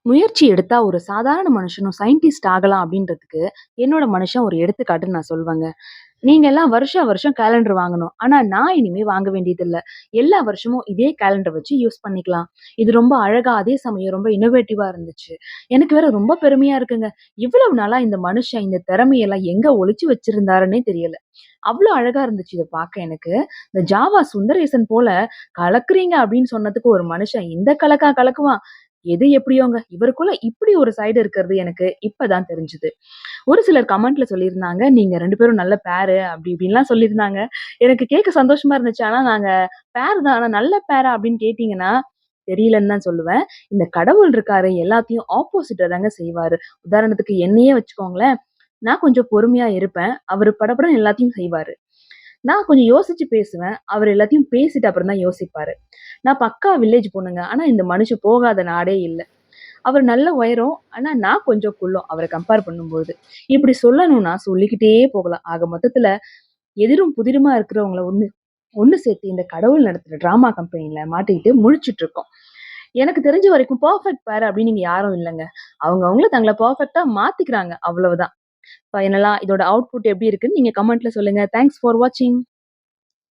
முயற்சி எடுத்தா ஒரு சாதாரண மனுஷனும் சயின்டிஸ்ட் ஆகலாம் அப்படின்றதுக்கு, என்னோட மனுஷன் ஒரு எடுத்துக்காட்டுன்னு நான் சொல்வேங்க. நீங்க எல்லாம் வருஷா வருஷம் கேலண்டர் வாங்கணும். ஆனா நான் இனிமே வாங்க வேண்டியதில்ல. எல்லா வருஷமும் இதே கேலண்டர் வச்சு யூஸ் பண்ணிக்கலாம். இது ரொம்ப அழகா, அதே சமயம் ரொம்ப இன்னோவேட்டிவா இருந்துச்சு. எனக்கு வேற ரொம்ப பெருமையா இருக்குங்க. இவ்வளவு நாளா இந்த மனுஷன் இந்த திறமையெல்லாம் எங்க ஒளிச்சு வச்சிருந்தாருன்னே தெரியல. அவ்ளோ அழகா இருந்துச்சு இத பார்க்க எனக்கு. இந்த ஜாவா சுந்தரேசன் போல கலக்குறீங்க அப்படின்னு சொன்னதுக்கு ஒரு மனுஷன் இந்த கலக்கா கலக்குவான். எது எப்படியோங்க. இவருக்குள்ள இப்படி ஒரு சைடு இருக்கிறது எனக்கு இப்பதான் தெரிஞ்சது. ஒரு சிலர் கமெண்ட்ல சொல்லியிருந்தாங்க, "நீங்க 2 பேரும் நல்ல பேரு" அப்படி இப்படின்லாம் சொல்லியிருந்தாங்க. எனக்கு கேட்க சந்தோஷமா இருந்துச்சு. ஆனா நாங்க பேர் தான். ஆனா நல்ல பேரா அப்படின்னு கேட்டீங்கன்னா, தெரியலன்னு தான் சொல்லுவேன். இந்த கடவுள் இருக்காரு, எல்லாத்தையும் ஆப்போசிட்டா தாங்க செய்வாரு. உதாரணத்துக்கு என்னையே வச்சுக்கோங்களேன். நான் கொஞ்சம் பொறுமையா இருப்பேன். அவரு படபடன்னு எல்லாத்தையும் செய்வாரு. நான் கொஞ்சம் யோசிச்சு பேசுவேன். அவரு எல்லாத்தையும் பேசிட்டு அப்புறம் தான் யோசிப்பாரு. நான் பக்கா வில்லேஜ் பொண்ணுங்க. ஆனா இந்த மனுஷன் போகாத நாடே இல்ல. அவர் நல்ல உயரம். ஆனா நான் கொஞ்சம் குள்ளம். அவர கம்பேர் பண்ணும்போது. இப்படி சொல்லணும்னா சொல்லிக்கிட்டே போகலாம். ஆக மொத்தத்துல எதிரும் புதிருமா இருக்கிறவங்கள ஒண்ணு ஒண்ணு சேர்த்து இந்த கடவுள் நடத்துற டிராமா கம்பெனில மாட்டிக்கிட்டு முழிச்சுட்டு இருக்கோம். எனக்கு தெரிஞ்ச வரைக்கும் பெர்ஃபெக்ட் பேர் அப்படின்னு இங்க யாரும் இல்லங்க. அவங்க அவங்கள தங்கள பெர்ஃபெக்ட்டா மாத்திக்கிறாங்க. அவ்வளவுதான். ஃபைனலா இதோட அவுட்புட் எப்படி இருக்குன்னு நீங்க கமெண்ட்ல சொல்லுங்க. தேங்க்ஸ் ஃபார் வாட்சிங்.